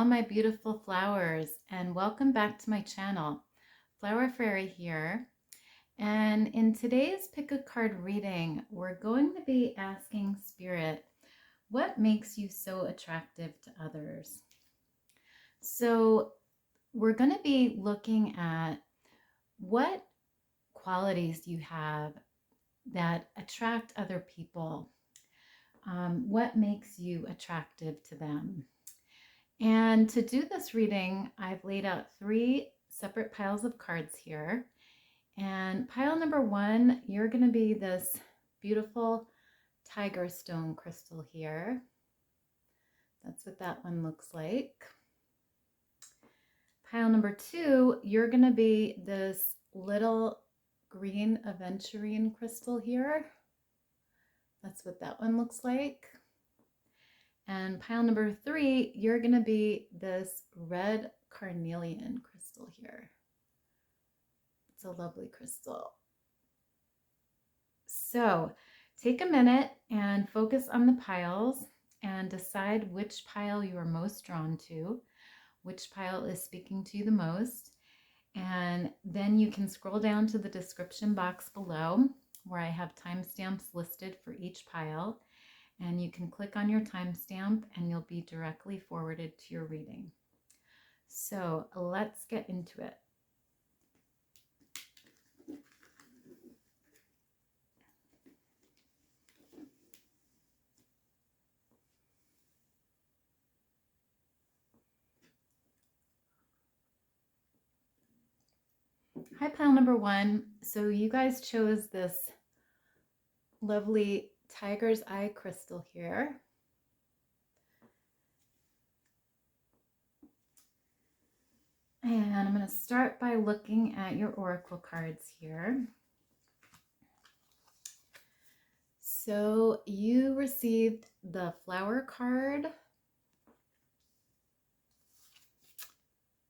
my beautiful flowers, and welcome back to my channel. Flower Fairy here. And in today's pick a card reading, we're going to be asking Spirit, what makes you so attractive to others? So we're going to be looking at what qualities you have that attract other people. What makes you attractive to them? And to do this reading, I've laid out 3 separate piles of cards here. And pile number 1, you're going to be this beautiful tiger stone crystal here. That's what that one looks like. Pile number 2, you're going to be this little green aventurine crystal here. That's what that one looks like. And pile number 3, you're going to be this red carnelian crystal here. It's a lovely crystal. So take a minute and focus on the piles and decide which pile you are most drawn to, which pile is speaking to you the most. And then you can scroll down to the description box below where I have timestamps listed for each pile. And you can click on your timestamp and you'll be directly forwarded to your reading. So let's get into it. Hi, pile number 1. So you guys chose this lovely tiger's eye crystal here. And I'm going to start by looking at your oracle cards here. So you received the flower card,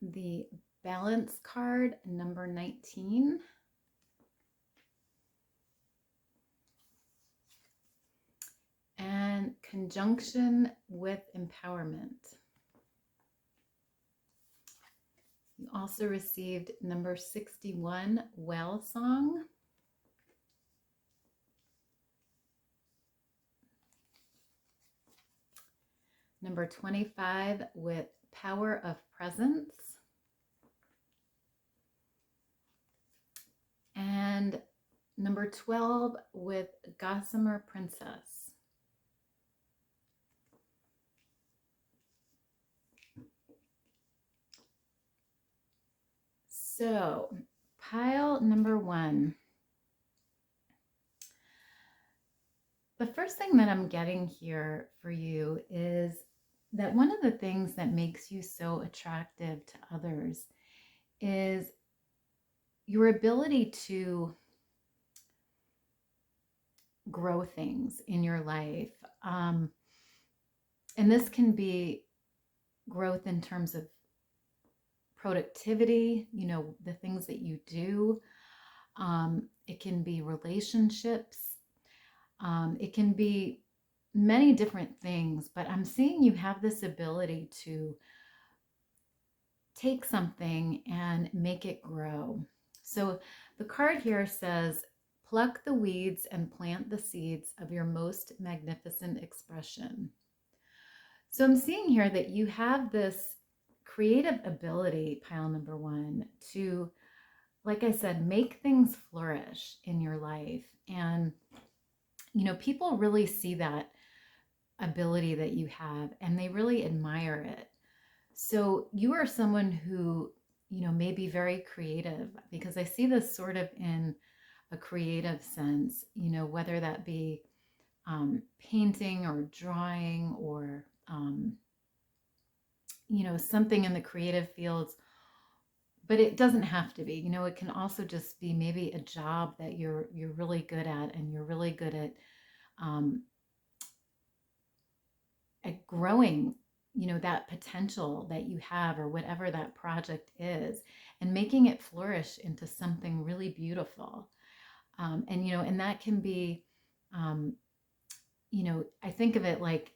the balance card number 19, and conjunction with empowerment. You also received number 61, Well Song. Number 25 with Power of Presence. And number 12 with Gossamer Princess. So, pile number 1. The first thing that I'm getting here for you is that one of the things that makes you so attractive to others is your ability to grow things in your life. And this can be growth in terms of productivity, the things that you do. It can be relationships. It can be many different things, but I'm seeing you have this ability to take something and make it grow. So the card here says, pluck the weeds and plant the seeds of your most magnificent expression. So I'm seeing here that you have this creative ability, pile number 1, to, like I said, make things flourish in your life. And, people really see that ability that you have and they really admire it. So you are someone who, may be very creative, because I see this sort of in a creative sense, whether that be painting or drawing or, something in the creative fields, but it doesn't have to be, it can also just be maybe a job that you're really good at, and you're really good at growing, that potential that you have, or whatever that project is, and making it flourish into something really beautiful. And that can be, I think of it like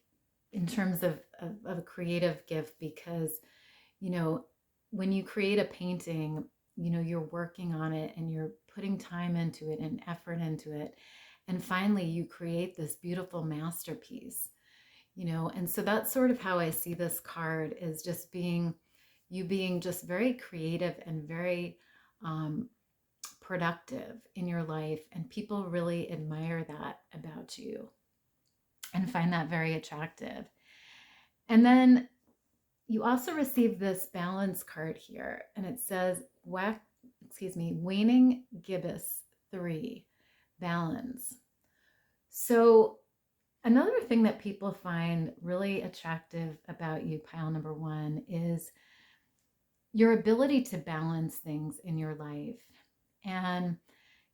in terms of a creative gift, because, you know, when you create a painting, you know, you're working on it and you're putting time into it and effort into it. And finally, you create this beautiful masterpiece, you know. And so that's sort of how I see this card, is just being, you being just very creative and very productive in your life. And people really admire that about you and find that very attractive. And then you also receive this balance card here, and it says, waning gibbous 3, balance. So another thing that people find really attractive about you, pile number 1, is your ability to balance things in your life. And,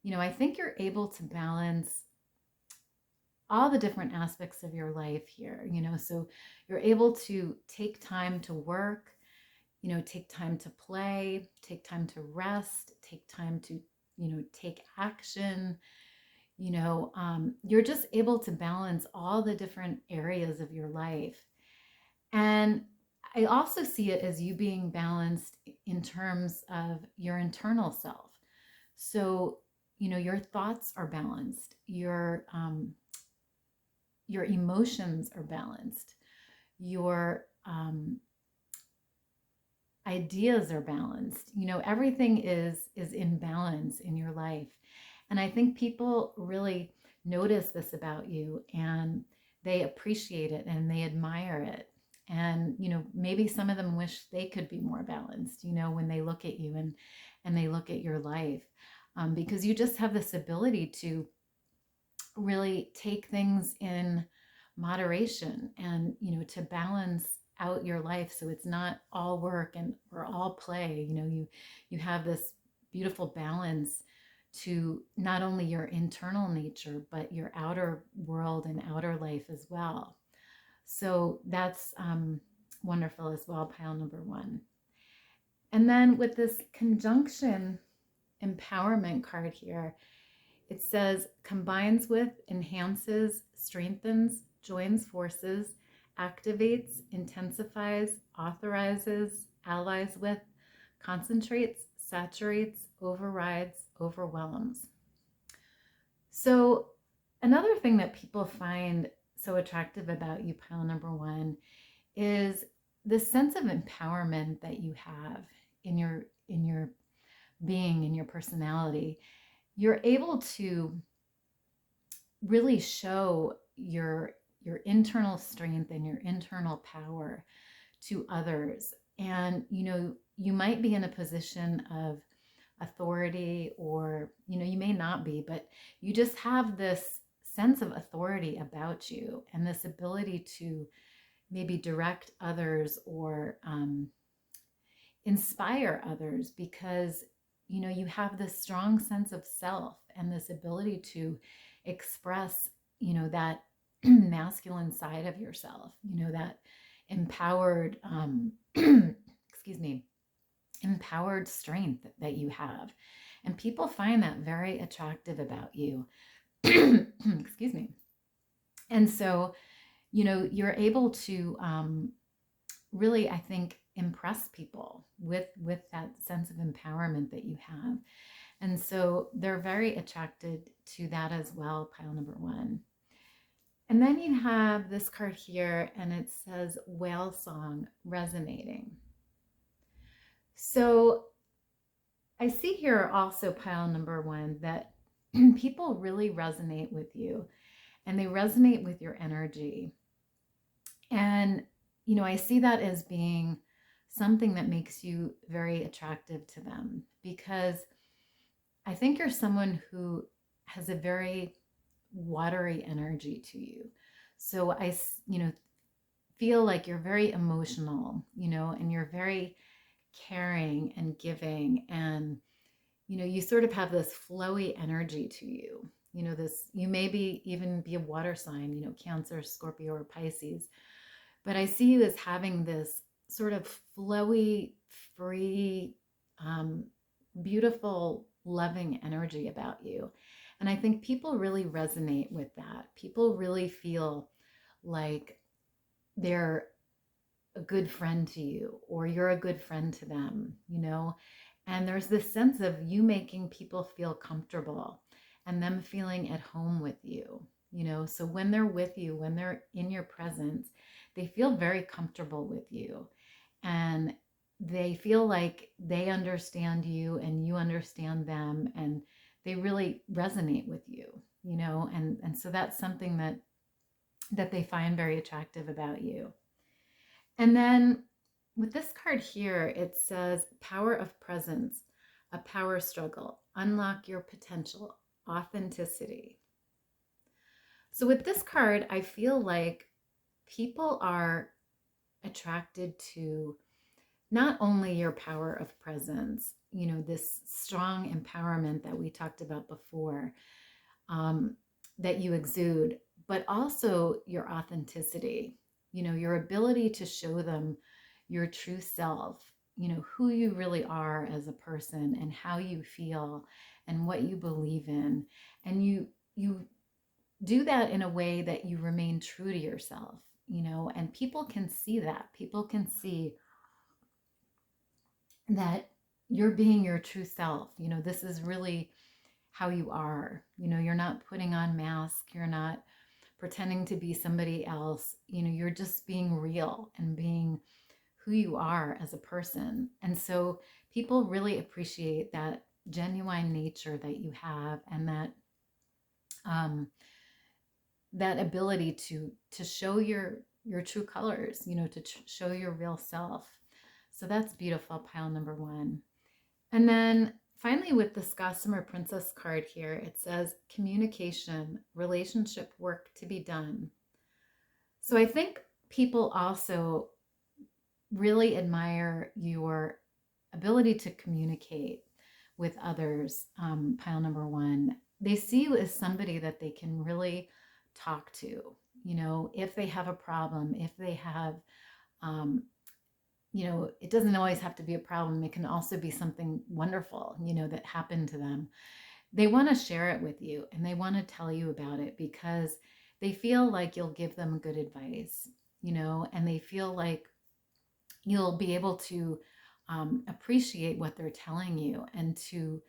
you know, I think you're able to balance all the different aspects of your life here, you know. So you're able to take time to work, you know, take time to play, take time to rest, take time to, you know, take action. You know, you're just able to balance all the different areas of your life. And I also see it as you being balanced in terms of your internal self. So, you know, your thoughts are balanced, your emotions are balanced, your ideas are balanced. You know, everything is in balance in your life. And I think people really notice this about you, and they appreciate it and they admire it. And, you know, maybe some of them wish they could be more balanced, you know, when they look at you and they look at your life, because you just have this ability to really take things in moderation and, you know, to balance out your life so it's not all work and or all play. You know, you have this beautiful balance to not only your internal nature but your outer world and outer life as well. So that's wonderful as well, pile number 1. And then with this conjunction empowerment card here, it says combines with, enhances, strengthens, joins forces, activates, intensifies, authorizes, allies with, concentrates, saturates, overrides, overwhelms. So another thing that people find so attractive about you, pile number 1, is the sense of empowerment that you have in your being, in your personality. You're able to really show your internal strength and your internal power to others. And, you know, you might be in a position of authority, or, you know, you may not be, but you just have this sense of authority about you and this ability to maybe direct others or inspire others, because, you know, you have this strong sense of self and this ability to express, you know, that masculine side of yourself, you know, that empowered excuse me, empowered strength that you have. And people find that very attractive about you. Excuse me. And so, you know, you're able to really, I think, impress people with that sense of empowerment that you have. And so they're very attracted to that as well, pile number 1. And then you have this card here, and it says whale song resonating. So I see here also, pile number 1, that people really resonate with you and they resonate with your energy. And, you know, I see that as being something that makes you very attractive to them, because I think you're someone who has a very watery energy to you. So I, you know, feel like you're very emotional, you know, and you're very caring and giving. And, you know, you sort of have this flowy energy to you. You know, this, you maybe even be a water sign, you know, Cancer, Scorpio, or Pisces. But I see you as having this sort of flowy, free, beautiful, loving energy about you. And I think people really resonate with that. People really feel like they're a good friend to you, or you're a good friend to them, and there's this sense of you making people feel comfortable and them feeling at home with you, so when they're with you, when they're in your presence, they feel very comfortable with you, and they feel like they understand you and you understand them, and they really resonate with you, and so that's something that they find very attractive about you. And then with this card here, it says power of presence, a power struggle, unlock your potential, authenticity. So with this card, I feel like people are attracted to not only your power of presence, this strong empowerment that we talked about before, um, that you exude, but also your authenticity, your ability to show them your true self, who you really are as a person and how you feel and what you believe in. And you do that in a way that you remain true to yourself, and people can see that. People can see that you're being your true self. This is really how you are. You're not putting on mask. You're not pretending to be somebody else. You're just being real and being who you are as a person. And so people really appreciate that genuine nature that you have, and um, that ability to show your true colors, to show your real self. So that's beautiful, pile number one. And then finally, with this Gossamer Princess card here, it says communication, relationship work to be done. So I think people also really admire your ability to communicate with others, pile number one. They see you as somebody that they can really talk to, if they have a problem, if they have, um, it doesn't always have to be a problem. It can also be something wonderful, that happened to them. They want to share it with you and they want to tell you about it because they feel like you'll give them good advice, and they feel like you'll be able to appreciate what they're telling you and to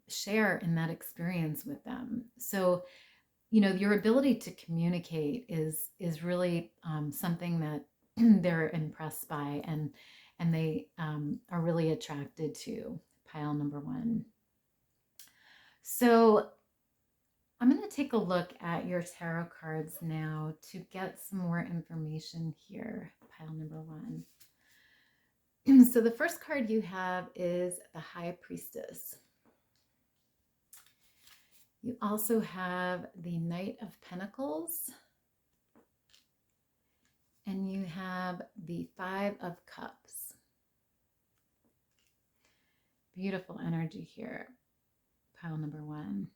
share in that experience with them. So, your ability to communicate is really something that they're impressed by, and they are really attracted to, pile number one. So I'm going to take a look at your tarot cards now to get some more information here, pile number one. So the first card you have is the High Priestess. You also have the Knight of Pentacles. And you have the Five of Cups. Beautiful energy here, pile number one.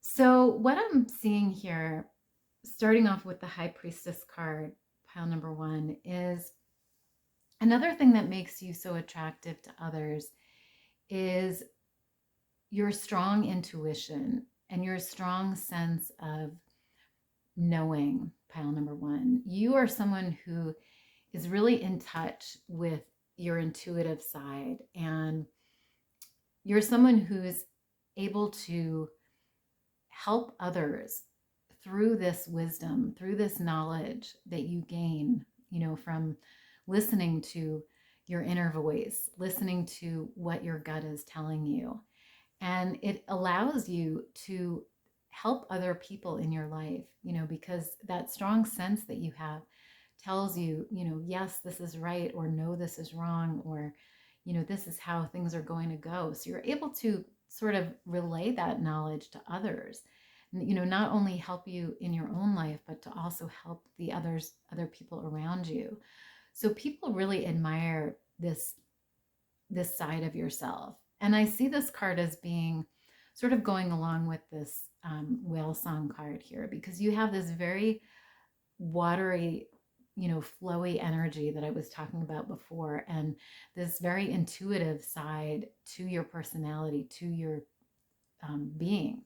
So what I'm seeing here, starting off with the High Priestess card, pile number one, is another thing that makes you so attractive to others is your strong intuition and your strong sense of knowing, pile number one. You are someone who is really in touch with your intuitive side, and you're someone who's able to help others through this wisdom, through this knowledge that you gain, from listening to your inner voice, listening to what your gut is telling you. And it allows you to help other people in your life, because that strong sense that you have tells you, yes, this is right, or no, this is wrong, or, this is how things are going to go. So you're able to sort of relay that knowledge to others, not only help you in your own life, but to also help the other people around you. So people really admire this side of yourself. And I see this card as being sort of going along with this whale song card here, because you have this very watery, flowy energy that I was talking about before, and this very intuitive side to your personality, to your being.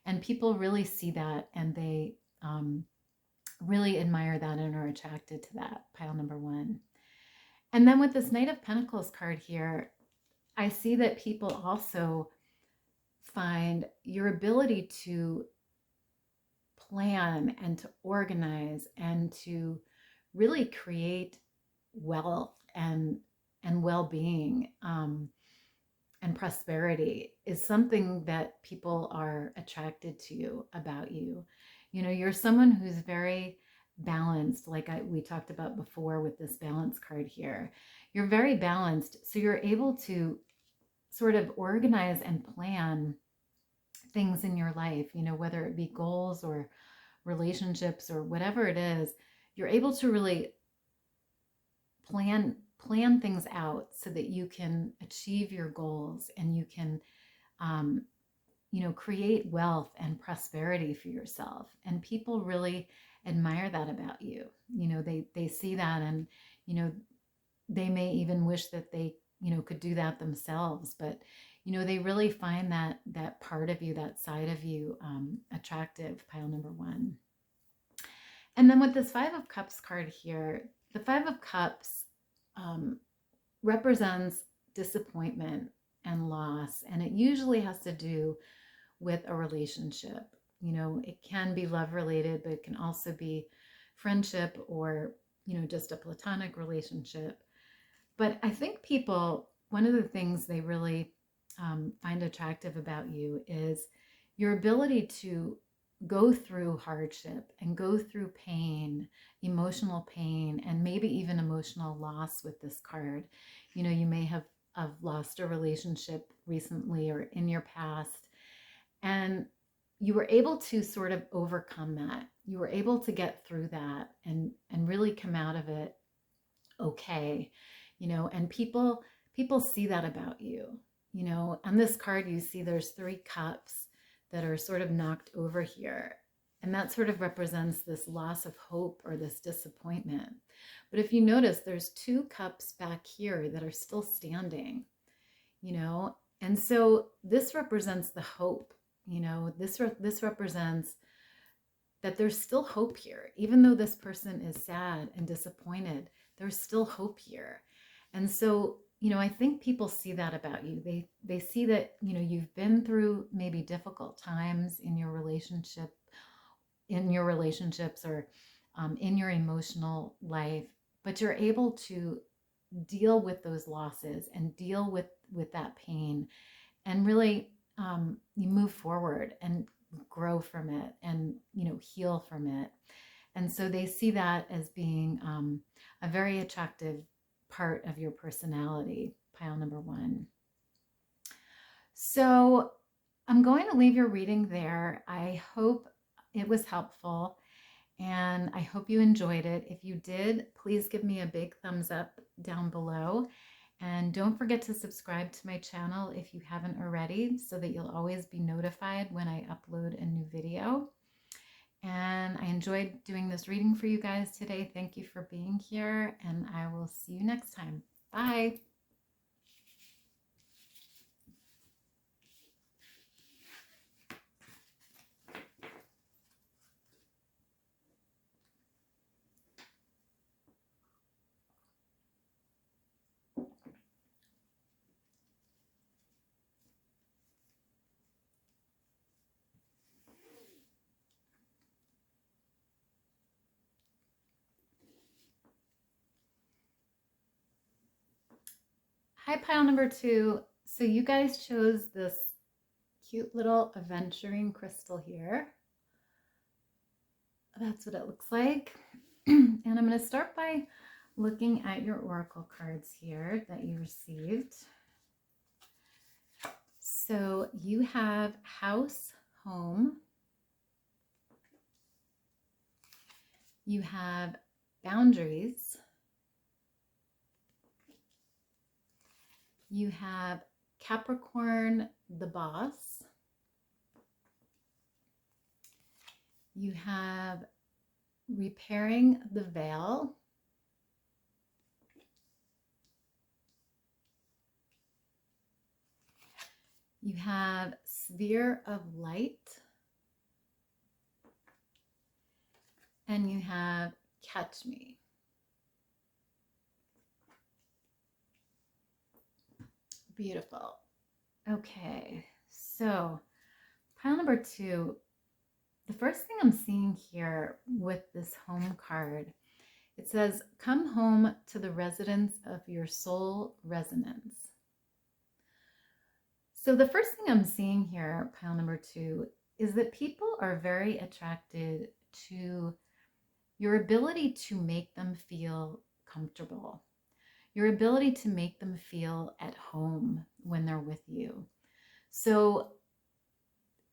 And people really see that, and they really admire that and are attracted to that, pile number one. And then with this Knight of Pentacles card here, I see that people also find your ability to plan and to organize and to really create wealth and well-being and prosperity is something that people are attracted to about you. You know, you're someone who's very balanced, like we talked about before with this balance card here. You're very balanced, so you're able to sort of organize and plan things in your life, you know, whether it be goals or relationships or whatever it is. You're able to really plan things out so that you can achieve your goals and you can you know, create wealth and prosperity for yourself. And people really admire that about you. You know, they see that, and you know, they may even wish that they, you know, could do that themselves. But you know, they really find that part of you, that side of you, attractive, pile number one. And then with this Five of Cups card here, the Five of Cups represents disappointment and loss, and it usually has to do with a relationship. You know, it can be love related, but it can also be friendship or, you know, just a platonic relationship. But I think people, one of the things they really find attractive about you is your ability to go through hardship and go through pain, emotional pain, and maybe even emotional loss with this card. You know, you may have lost a relationship recently or in your past, and you were able to sort of overcome that. You were able to get through that and really come out of it okay, you know, and people see that about you. You know, on this card you see there's 3 cups that are sort of knocked over here. And that sort of represents this loss of hope or this disappointment. But if you notice, there's 2 cups back here that are still standing, you know, and so this represents the hope. You know, this represents that there's still hope here. Even though this person is sad and disappointed, there's still hope here. And so, you know, I think people see that about you. They see that, you know, you've been through maybe difficult times in your relationship, in your relationships, or in your emotional life, but you're able to deal with those losses and deal with that pain, and really you move forward and grow from it, and you know, heal from it. And so they see that as being a very attractive part of your personality, pile number one. So I'm going to leave your reading there. I hope it was helpful, and I hope you enjoyed it. If you did, please give me a big thumbs up down below. And don't forget to subscribe to my channel if you haven't already, so that you'll always be notified when I upload a new video. And I enjoyed doing this reading for you guys today. Thank you for being here, and I will see you next time. Bye. Hi, pile number two. So you guys chose this cute little aventurine crystal here. That's what it looks like. And I'm going to start by looking at your oracle cards here that you received. So you have house, home. You have boundaries. You have Capricorn, the boss. You have repairing the veil. You have sphere of light. and you have catch me. Beautiful. Okay, so pile number 2, the first thing I'm seeing here with this home card, it says, come home to the residence of your soul resonance. So the first thing I'm seeing here, pile number 2, is that people are very attracted to your ability to make them feel comfortable, your ability to make them feel at home when they're with you. So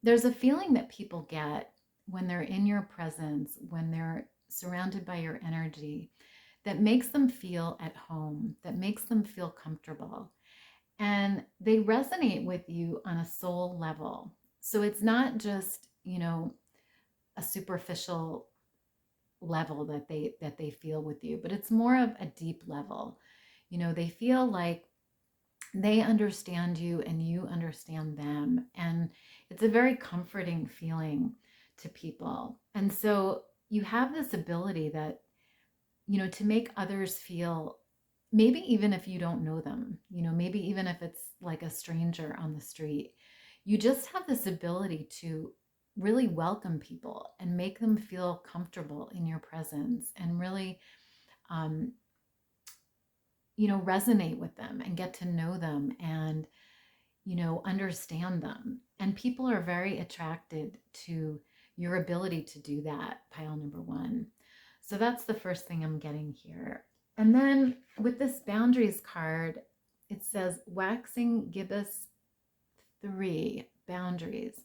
there's a feeling that people get when they're in your presence, when they're surrounded by your energy, that makes them feel at home, that makes them feel comfortable. And they resonate with you on a soul level. So it's not just, a superficial level that they feel with you, but it's more of a deep level. They feel like they understand you and you understand them, and it's a very comforting feeling to people. And so you have this ability that, to make others feel, maybe even if you don't know them, maybe even if it's like a stranger on the street, you just have this ability to really welcome people and make them feel comfortable in your presence, and really resonate with them and get to know them, and understand them. And people are very attracted to your ability to do that, pile number 1. So that's the first thing I'm getting here. And then with this boundaries card, it says waxing gibbous 3, boundaries.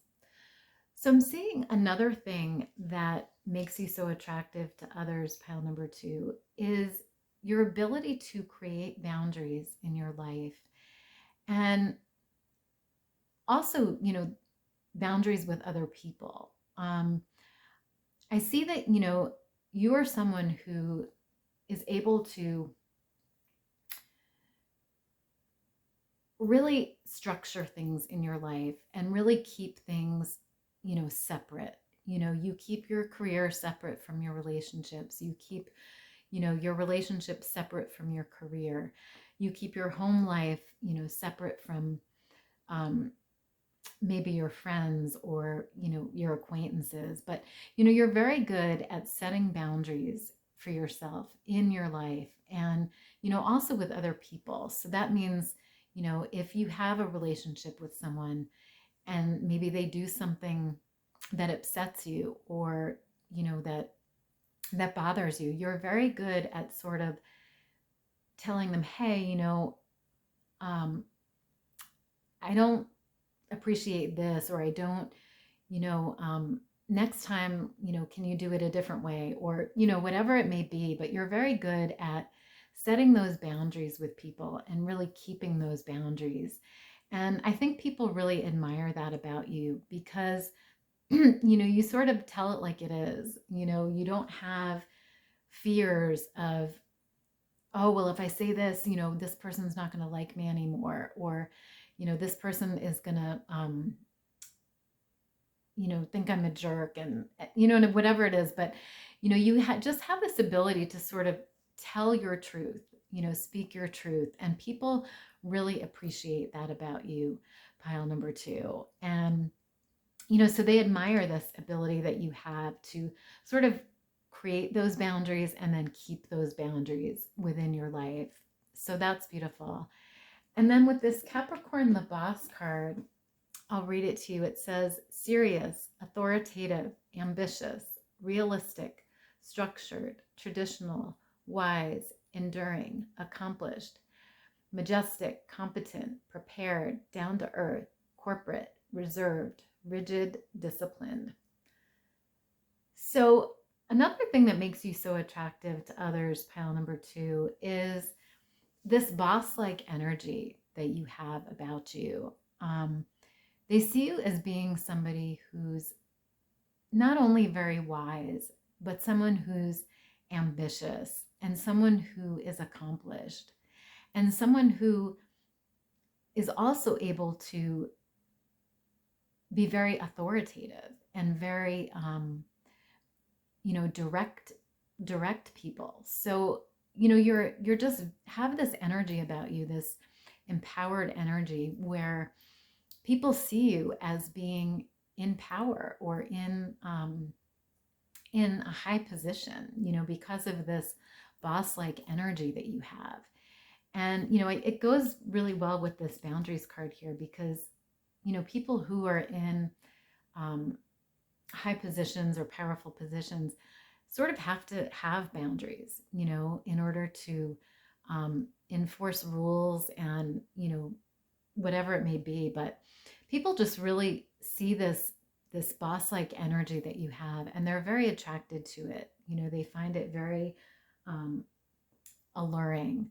So I'm seeing another thing that makes you so attractive to others, pile number 2, is your ability to create boundaries in your life. And also, boundaries with other people. I see that, you are someone who is able to really structure things in your life and really keep things, separate. You keep your career separate from your relationships. You keep, your relationships separate from your career. You keep your home life, separate from maybe your friends or, your acquaintances. But, you're very good at setting boundaries for yourself in your life, and, also with other people. So that means, if you have a relationship with someone and maybe they do something that upsets you, or, that bothers you, you're very good at sort of telling them, hey, I don't appreciate this, or I don't, next time, can you do it a different way, or, whatever it may be. But you're very good at setting those boundaries with people and really keeping those boundaries. And I think people really admire that about you, because, you sort of tell it like it is. You don't have fears of, oh, well, if I say this, this person's not going to like me anymore, or, this person is going to, think I'm a jerk, and, whatever it is. But, you just have this ability to sort of tell your truth, speak your truth. And people really appreciate that about you, pile number 2. And, so they admire this ability that you have to sort of create those boundaries and then keep those boundaries within your life. So that's beautiful. And then with this Capricorn, the boss card, I'll read it to you. It says, serious, authoritative, ambitious, realistic, structured, traditional, wise, enduring, accomplished, majestic, competent, prepared, down to earth, corporate, reserved, rigid, disciplined. So another thing that makes you so attractive to others, pile number 2, is this boss-like energy that you have about you. They see you as being somebody who's not only very wise, but someone who's ambitious, and someone who is accomplished, and someone who is also able to be very authoritative and very direct people. So, you're just have this energy about you, this empowered energy where people see you as being in power or in a high position, because of this boss-like energy that you have. And, it goes really well with this boundaries card here because, people who are in um, high positions or powerful positions sort of have to have boundaries, in order to enforce rules and, whatever it may be. But people just really see this boss-like energy that you have, and they're very attracted to it. They find it very um, alluring.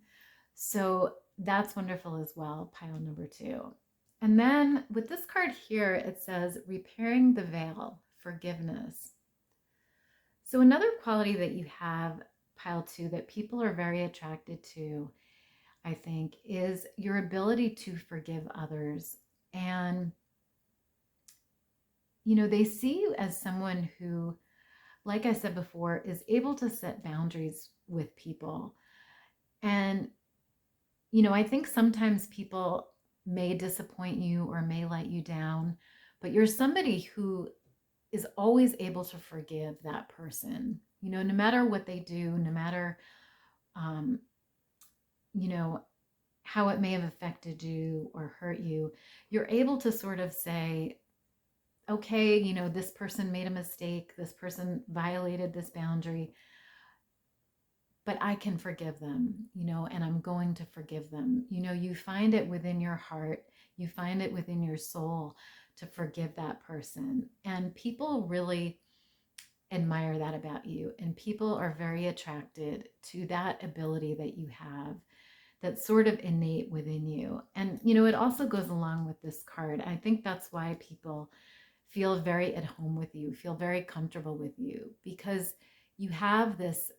So that's wonderful as well, pile number 2. And then with this card here, it says repairing the veil, forgiveness. So another quality that you have, pile 2, that people are very attracted to, I think, is your ability to forgive others. And, they see you as someone who, like I said before, is able to set boundaries with people. And, I think sometimes people may disappoint you or may let you down, but you're somebody who is always able to forgive that person, no matter what they do, no matter, um, you know, how it may have affected you or hurt you. You're able to sort of say, okay, this person made a mistake, this person violated this boundary, but I can forgive them, and I'm going to forgive them. You find it within your heart, you find it within your soul to forgive that person. And people really admire that about you. And people are very attracted to that ability that you have that's sort of innate within you. And, it also goes along with this card. I think that's why people feel very at home with you, feel very comfortable with you, because you have this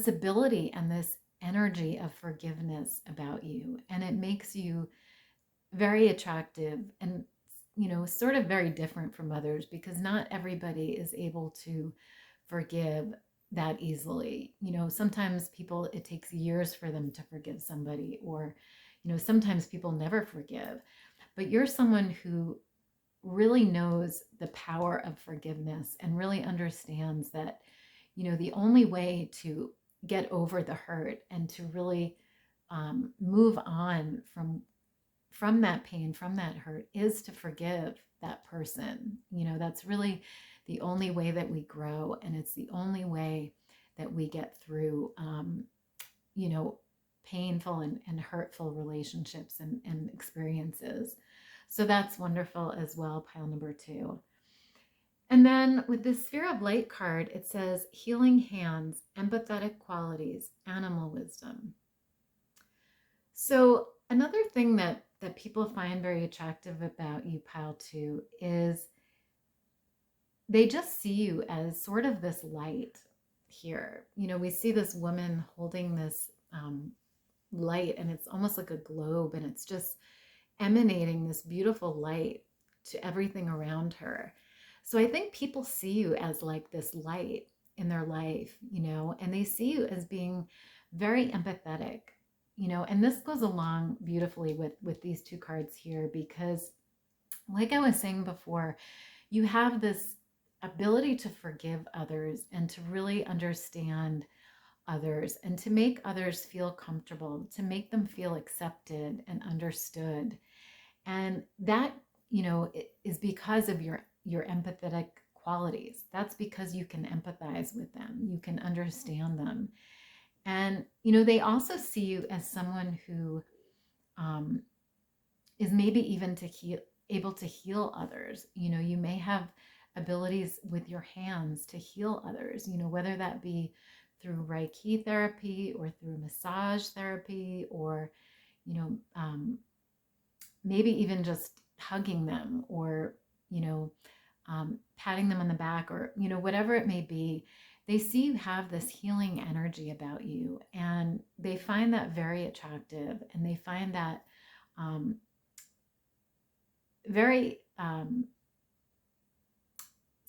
ability and this energy of forgiveness about you, and it makes you very attractive and, sort of very different from others, because not everybody is able to forgive that easily. Sometimes people, it takes years for them to forgive somebody, or, sometimes people never forgive. But you're someone who really knows the power of forgiveness and really understands that, the only way to get over the hurt and to really move on from that pain, from that hurt, is to forgive that person. That's really the only way that we grow, and it's the only way that we get through, painful and hurtful relationships and experiences. So that's wonderful as well, pile number 2. And then with the Sphere of Light card, it says healing hands, empathetic qualities, animal wisdom. So another thing that people find very attractive about you, pile 2, is they just see you as sort of this light here. We see this woman holding this light, and it's almost like a globe, and it's just emanating this beautiful light to everything around her. So I think people see you as like this light in their life, and they see you as being very empathetic, and this goes along beautifully with these 2 cards here, because like I was saying before, you have this ability to forgive others and to really understand others and to make others feel comfortable, to make them feel accepted and understood. And that, is because of your empathetic qualities. That's because you can empathize with them, you can understand them. And, they also see you as someone who is maybe even able to heal others. You may have abilities with your hands to heal others, whether that be through Reiki therapy or through massage therapy, or, maybe even just hugging them, or, patting them on the back, or, whatever it may be. They see you have this healing energy about you, and they find that very attractive, and they find that very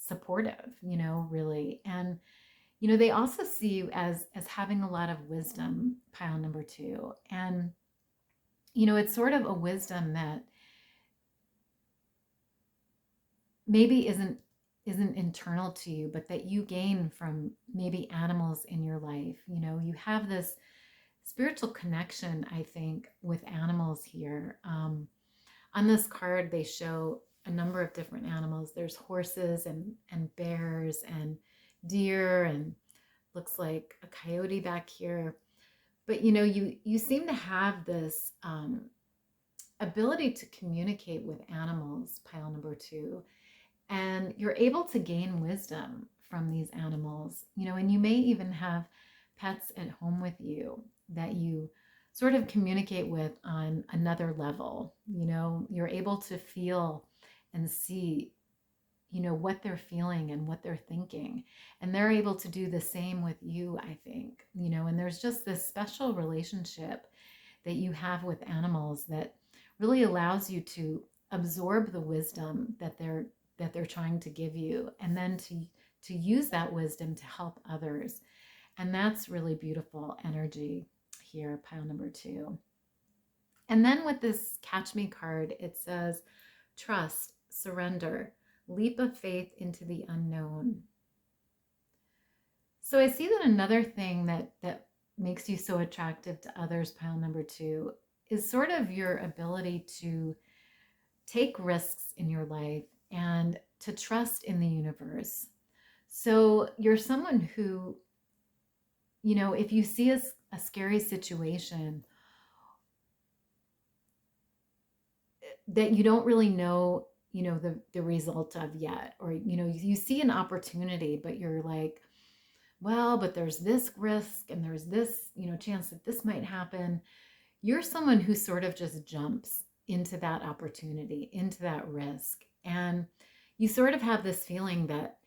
supportive, really. And, they also see you as having a lot of wisdom, pile number 2. And, it's sort of a wisdom that maybe isn't internal to you, but that you gain from maybe animals in your life. You have this spiritual connection, I think, with animals here. On this card, they show a number of different animals. There's horses and bears and deer, and looks like a coyote back here. But you seem to have this ability to communicate with animals, pile number 2, and you're able to gain wisdom from these animals, and you may even have pets at home with you that you sort of communicate with on another level. You're able to feel and see, what they're feeling and what they're thinking, and they're able to do the same with you, I think, and there's just this special relationship that you have with animals that really allows you to absorb the wisdom that they're trying to give you, and then to use that wisdom to help others. And that's really beautiful energy here, pile number 2. And then with this Catch Me card, it says, trust, surrender, leap of faith into the unknown. So I see that another thing that makes you so attractive to others, pile number 2, is sort of your ability to take risks in your life and to trust in the universe. So you're someone who, if you see a scary situation that you don't really know, the result of yet, or, you see an opportunity, but you're like, well, but there's this risk and there's this, chance that this might happen. You're someone who sort of just jumps into that opportunity, into that risk. And you sort of have this feeling that,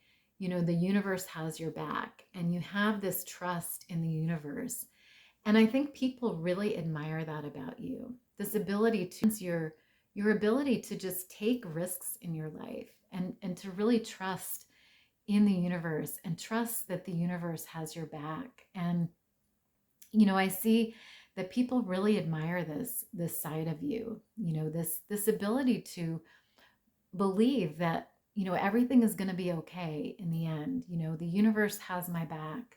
the universe has your back, and you have this trust in the universe. And I think people really admire that about you. This ability to, your ability to just take risks in your life, and to really trust in the universe, and trust that the universe has your back. And, I see that people really admire this side of you, this ability to believe that, everything is going to be okay in the end. The universe has my back.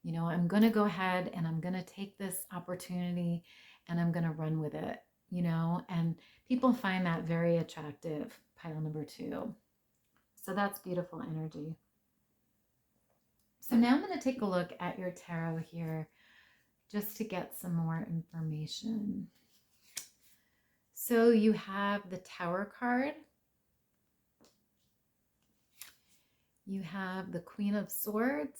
I'm going to go ahead and I'm going to take this opportunity and I'm going to run with it, and people find that very attractive, pile number 2. So that's beautiful energy. So now I'm going to take a look at your tarot here just to get some more information. So you have the Tower card. You have the Queen of Swords.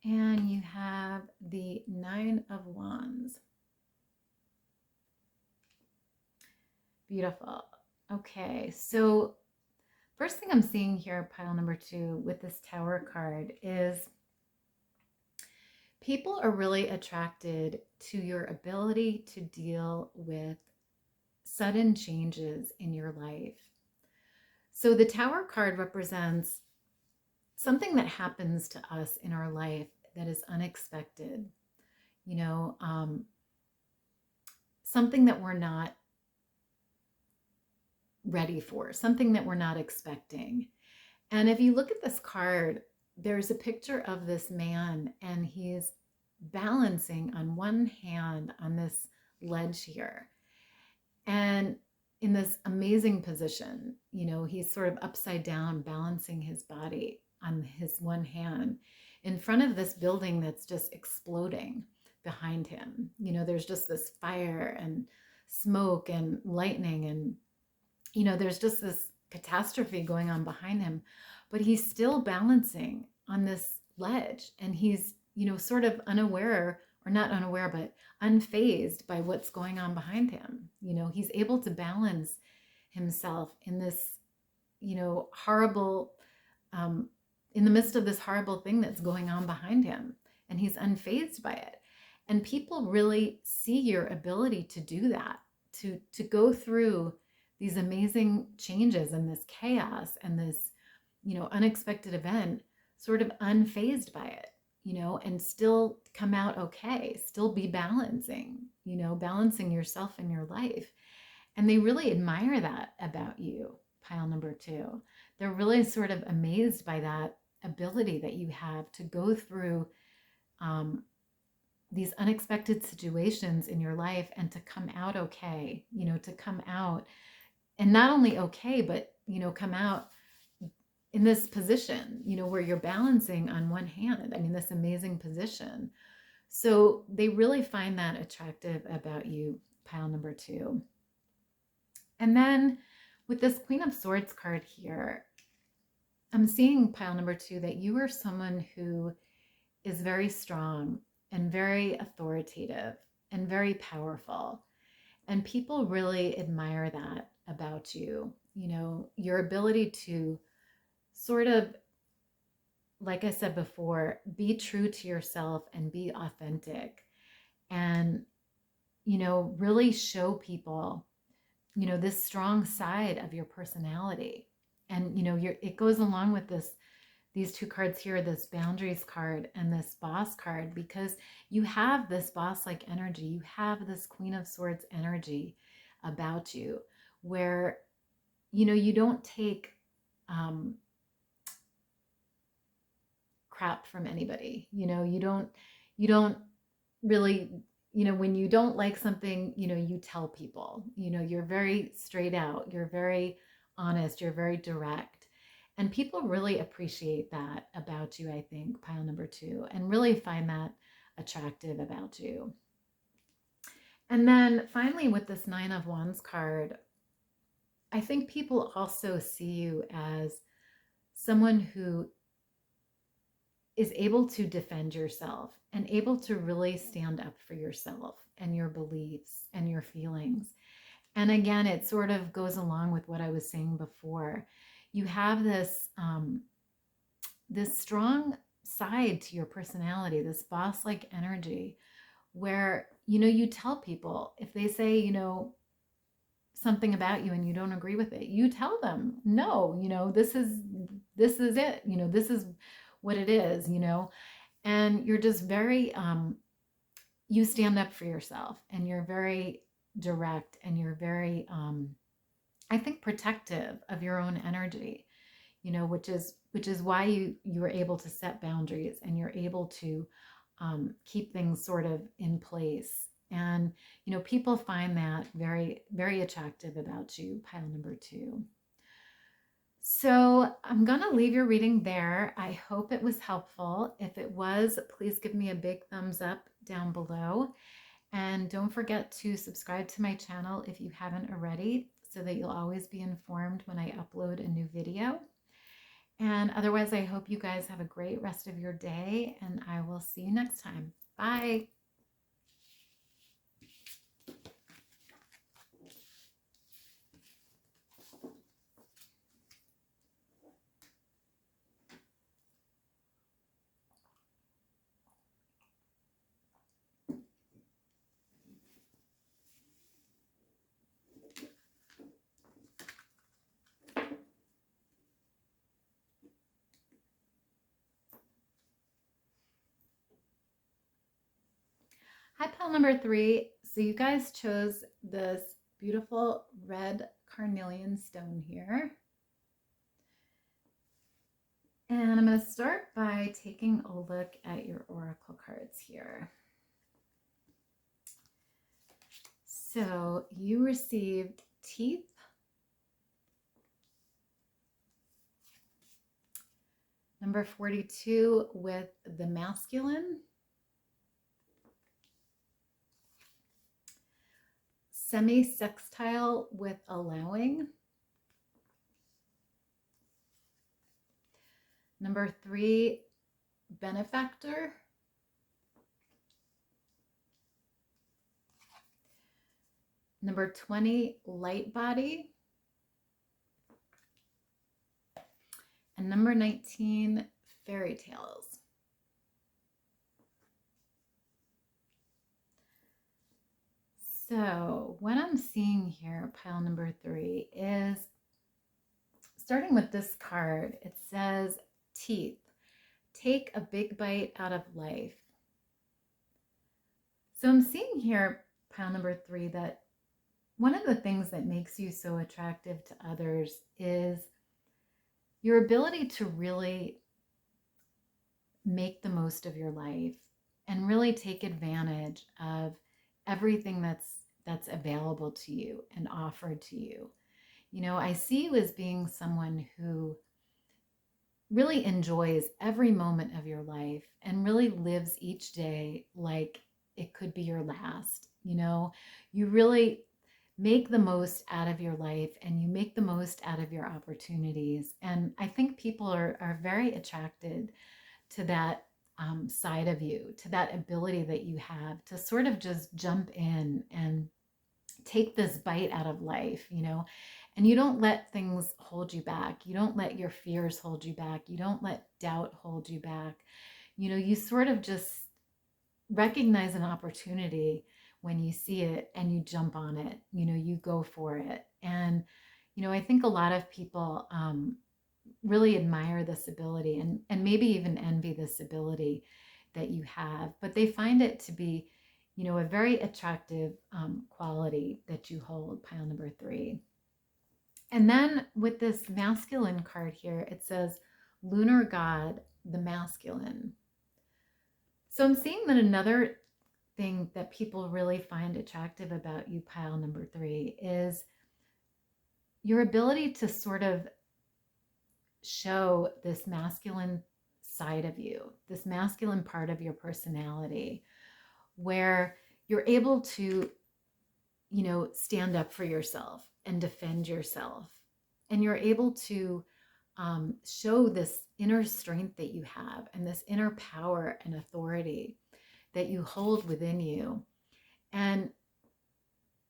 And you have the 9 of Wands. Beautiful. Okay, so first thing I'm seeing here, pile number 2, with this Tower card is people are really attracted to your ability to deal with sudden changes in your life. So the Tower card represents something that happens to us in our life that is unexpected, something that we're not ready for, something that we're not expecting. And if you look at this card, there's a picture of this man, and he's balancing on one hand on this ledge here, and in this amazing position. He's sort of upside down, balancing his body on his one hand in front of this building that's just exploding behind him. There's just this fire and smoke and lightning, and there's just this catastrophe going on behind him, but he's still balancing on this ledge, and he's, sort of unaware, or not unaware, but unfazed by what's going on behind him. He's able to balance himself in this, horrible, in the midst of this horrible thing that's going on behind him, and he's unfazed by it. And people really see your ability to do that, to go through these amazing changes and this chaos and this, unexpected event, sort of unfazed by it, and still come out okay, still be balancing, balancing yourself and your life. And they really admire that about you, pile number 2. They're really sort of amazed by that ability that you have to go through these unexpected situations in your life and to come out okay, to come out and not only okay, but, come out in this position, where you're balancing on one hand. I mean, this amazing position. So they really find that attractive about you, pile number 2. And then with this Queen of Swords card here, I'm seeing, pile number 2, that you are someone who is very strong and very authoritative and very powerful. And people really admire that about you, your ability to sort of, like I said before, be true to yourself and be authentic and, really show people, this strong side of your personality. And, it goes along with these 2 cards here, this boundaries card and this boss card, because you have this boss-like energy. You have this Queen of Swords energy about you where, you don't take crap from anybody. You don't really, when you don't like something, you tell people, you're very straight out, you're very honest, you're very direct. And people really appreciate that about you, I think, pile number 2, and really find that attractive about you. And then finally, with this 9 of Wands card, I think people also see you as someone who is able to defend yourself and able to really stand up for yourself and your beliefs and your feelings. And again, it sort of goes along with what I was saying before. You have this this strong side to your personality, this boss-like energy, where you tell people if they say something about you and you don't agree with it, you tell them, no, this is it, this is what it is, and you're just very you stand up for yourself, and you're very direct, and you're very I think protective of your own energy, which is why you are able to set boundaries, and you're able to keep things sort of in place. And people find that very, very attractive about you, pile number 2. So I'm going to leave your reading there. I hope it was helpful. If it was, please give me a big thumbs up down below. And don't forget to subscribe to my channel if you haven't already, so that you'll always be informed when I upload a new video. And otherwise, I hope you guys have a great rest of your day, and I will see you next time. Bye. Hi, pile number 3. So you guys chose this beautiful red carnelian stone here. And I'm going to start by taking a look at your oracle cards here. So you received teeth, number 42 with the masculine, semi-sextile with allowing, number 3 benefactor, number 20 light body, and number 19 fairy tales. So what I'm seeing here, pile number 3, is starting with this card. It says teeth. Take a big bite out of life. So I'm seeing here, pile number 3, that one of the things that makes you so attractive to others is your ability to really make the most of your life and really take advantage of everything that's available to you and offered to you. You know, I see you as being someone who really enjoys every moment of your life and really lives each day like it could be your last. You know, you really make the most out of your life and you make the most out of your opportunities. And I think people are very attracted to that side of you, to that ability that you have to sort of just jump in and take this bite out of life, you know, and you don't let things hold you back. You don't let your fears hold you back. You don't let doubt hold you back. You know, you sort of just recognize an opportunity when you see it and you jump on it, you know, you go for it. And, you know, I think a lot of people really admire this ability and maybe even envy this ability that you have, but they find it to be, you know, a very attractive quality that you hold, pile number 3. And then with this masculine card here, it says lunar god, the masculine. So I'm seeing that another thing that people really find attractive about you, pile number 3, is your ability to sort of show this masculine side of you, this masculine part of your personality, where you're able to, you know, stand up for yourself and defend yourself. And you're able to show this inner strength that you have and this inner power and authority that you hold within you. And,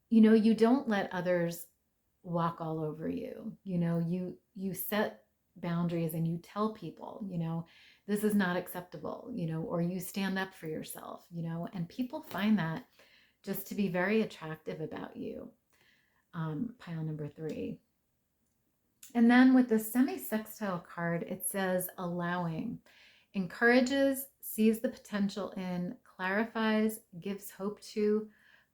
you know, you don't let others walk all over you. You know, you set boundaries and you tell people, you know, this is not acceptable, you know, or you stand up for yourself, you know, and people find that just to be very attractive about you, pile number 3. And then with the semi-sextile card, it says allowing, encourages, sees the potential in, clarifies, gives hope to,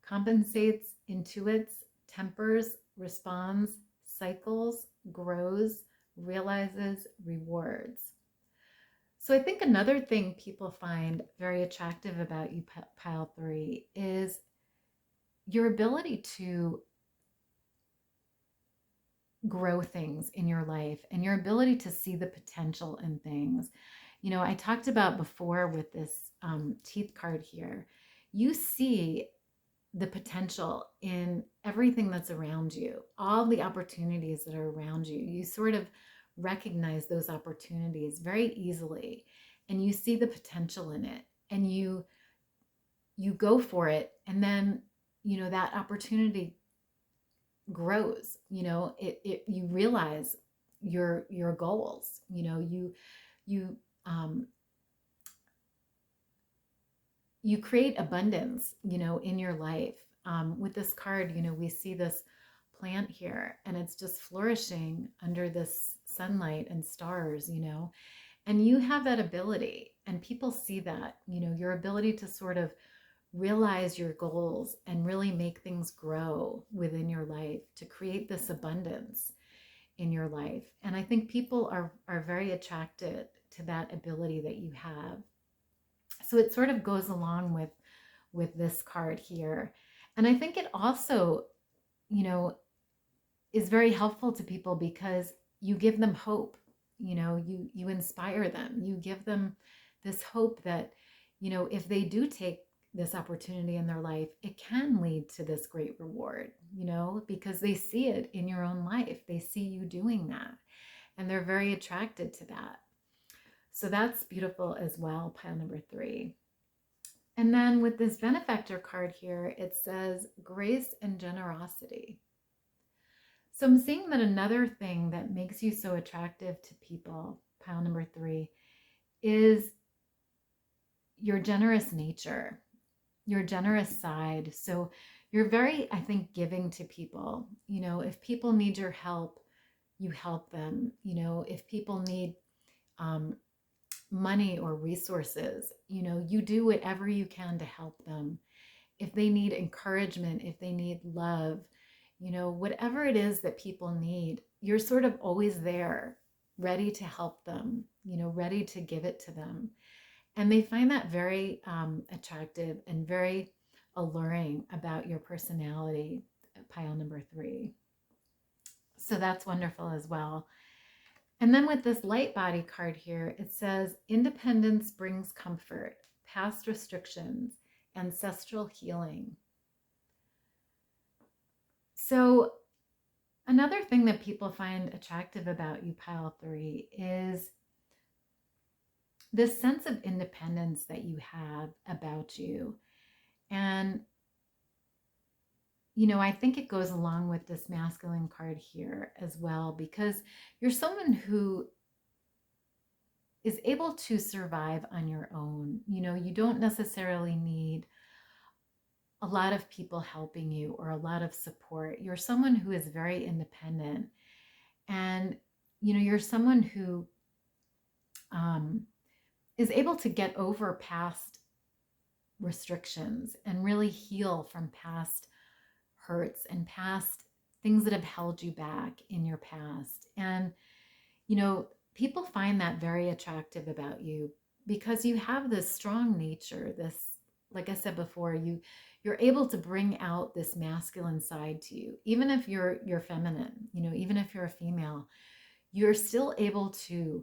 compensates, intuits, tempers, responds, cycles, grows, realizes, rewards. So I think another thing people find very attractive about you, pile 3, is your ability to grow things in your life and your ability to see the potential in things. You know, I talked about before with this teeth card here, you see the potential in everything that's around you, all the opportunities that are around you. You sort of recognize those opportunities very easily and you see the potential in it and you go for it. And then, you know, that opportunity grows, you know, you realize your goals, you know, you um you create abundance, you know, in your life. With this card, you know, we see this plant here and it's just flourishing under this sunlight and stars, you know, and you have that ability and people see that, you know, your ability to sort of realize your goals and really make things grow within your life to create this abundance in your life. And I think people are very attracted to that ability that you have. So it sort of goes along with this card here. And I think it also, you know, is very helpful to people because you give them hope. You know, you inspire them. You give them this hope that, you know, if they do take this opportunity in their life, it can lead to this great reward, you know, because they see it in your own life. They see you doing that and they're very attracted to that. So that's beautiful as well, pile number 3. And then with this benefactor card here, it says grace and generosity. So I'm seeing that another thing that makes you so attractive to people, pile number 3, is your generous nature, your generous side. So You're very, I think, giving to people. If people need your help, you help them. If people need um, money or resources, you do whatever you can to help them. If they need encouragement, if they need love, whatever it is that people need, you're sort of always there, ready to help them, ready to give it to them. And they find that very attractive and very alluring about your personality, pile number 3. So that's wonderful as well. And then with this light body card here, it says independence brings comfort, past restrictions, ancestral healing. So another thing that people find attractive about you, pile 3, is this sense of independence that you have about you. And, I think it goes along with this masculine card here as well, because you're someone who is able to survive on your own. You don't necessarily need a lot of people helping you or a lot of support. You're someone who is very independent, and you're someone who is able to get over past restrictions and really heal from past hurts and past things that have held you back in your past. And people find that very attractive about you, because you have this strong nature, this, like I said before, you're able to bring out this masculine side to you. Even if you're feminine, even if you're a female, you're still able to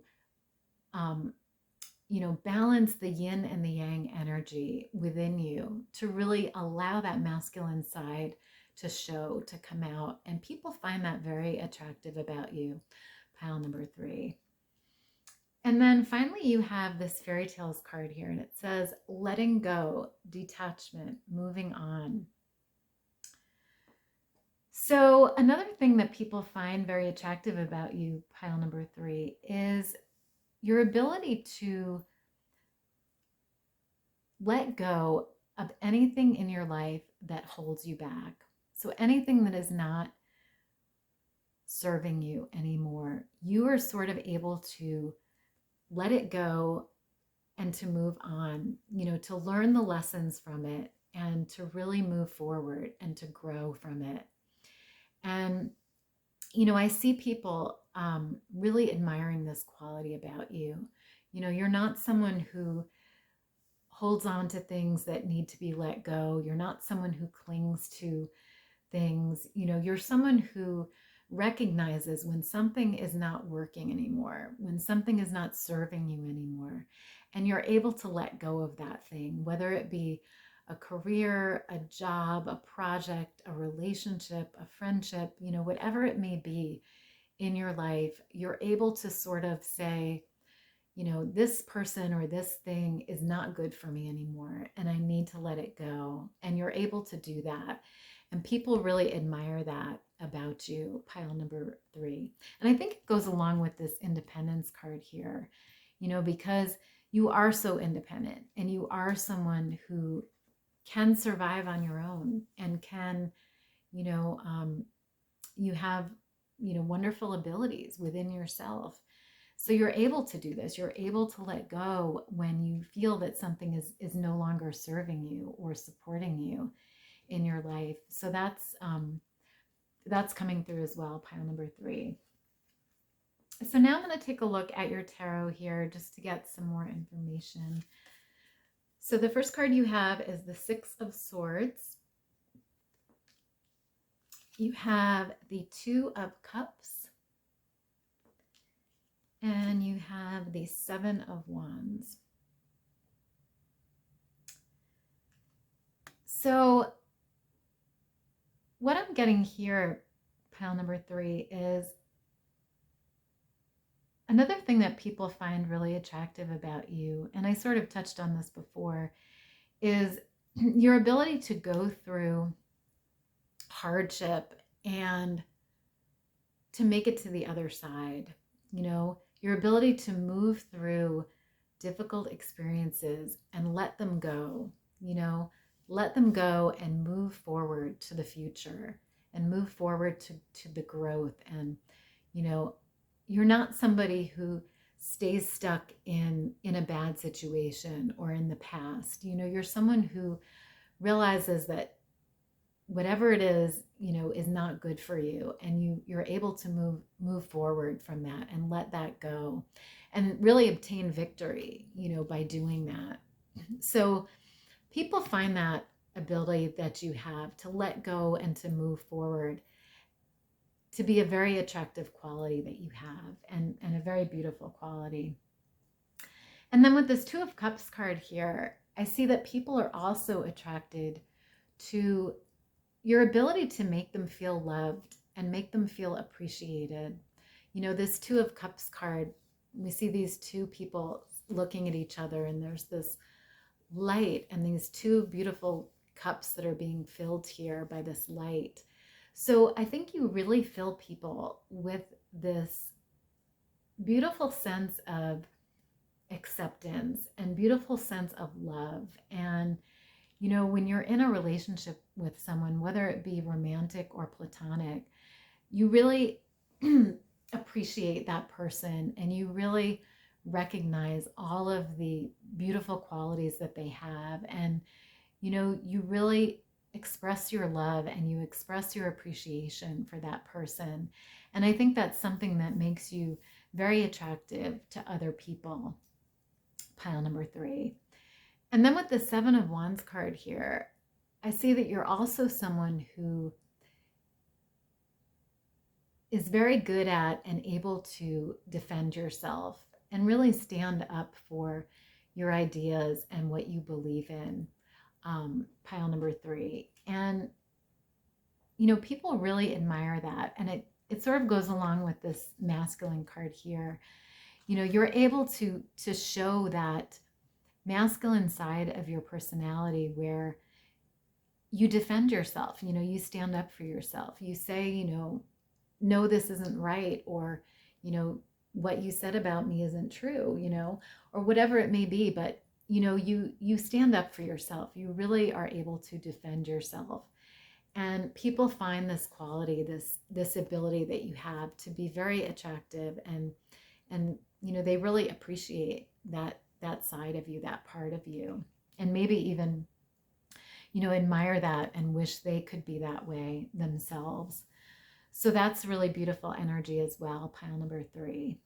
balance the yin and the yang energy within you to really allow that masculine side to show, to come out. And people find that very attractive about you, pile number 3. And then finally, you have this fairy tales card here, and it says letting go, detachment, moving on. So another thing that people find very attractive about you, pile number 3, is your ability to let go of anything in your life that holds you back. So anything that is not serving you anymore, you are sort of able to let it go and to move on, to learn the lessons from it and to really move forward and to grow from it. And, I see people really admiring this quality about you. You're not someone who holds on to things that need to be let go. You're not someone who clings to things. You're someone who recognizes when something is not working anymore, when something is not serving you anymore, and you're able to let go of that thing, whether it be a career, a job, a project, a relationship, a friendship, whatever it may be in your life. You're able to sort of say, this person or this thing is not good for me anymore, and I need to let it go. And you're able to do that. And people really admire that about you, pile number 3. And I think it goes along with this independence card here, because you are so independent and you are someone who can survive on your own and can, you have, wonderful abilities within yourself. So you're able to do this. You're able to let go when you feel that something is no longer serving you or supporting you in your life. So that's coming through as well, pile number 3. So now I'm going to take a look at your tarot here just to get some more information. So the first card you have is the 6 of Swords. You have the 2 of Cups. And you have the 7 of Wands. So what I'm getting here, pile number 3, is another thing that people find really attractive about you, and I sort of touched on this before, is your ability to go through hardship and to make it to the other side. Your ability to move through difficult experiences and let them go, let them go and move forward to the future and move forward to the growth. And, you know, you're not somebody who stays stuck in a bad situation or in the past. You know, you're someone who realizes that whatever it is, you know, is not good for you, and you're able to move forward from that and let that go and really obtain victory, you know, by doing that. So people find that ability that you have to let go and to move forward to be a very attractive quality that you have, and a very beautiful quality. And then with this Two of Cups card here, I see that people are also attracted to your ability to make them feel loved and make them feel appreciated. You know, this Two of Cups card, we see these two people looking at each other, and there's this light and these two beautiful cups that are being filled here by this light. So I think you really fill people with this beautiful sense of acceptance and beautiful sense of love. And, you know, when you're in a relationship with someone, whether it be romantic or platonic, you really appreciate that person, and you really recognize all of the beautiful qualities that they have. And, you know, you really express your love and you express your appreciation for that person. And I think that's something that makes you very attractive to other people. Pile number 3. And then with the Seven of Wands card here, I see that you're also someone who is very good at and able to defend yourself and really stand up for your ideas and what you believe in. Pile number 3. And, you know, people really admire that. And it sort of goes along with this masculine card here. You know, you're able to show that masculine side of your personality where you defend yourself. You know, you stand up for yourself. You say, you know, no, this isn't right, or, you know, what you said about me isn't true, you know, or whatever it may be. But, you know, you stand up for yourself. You really are able to defend yourself. And people find this quality, this ability that you have to be very attractive, and you know, they really appreciate that side of you, that part of you, and maybe even, you know, admire that and wish they could be that way themselves. So that's really beautiful energy as well, pile number 3.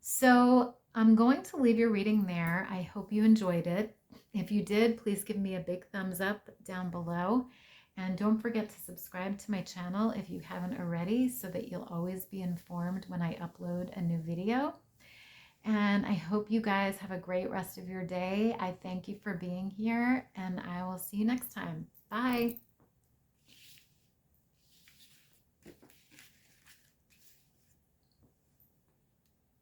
So I'm going to leave your reading there. I hope you enjoyed it. If you did, please give me a big thumbs up down below. And don't forget to subscribe to my channel if you haven't already, so that you'll always be informed when I upload a new video. And I hope you guys have a great rest of your day. I thank you for being here, and I will see you next time. Bye.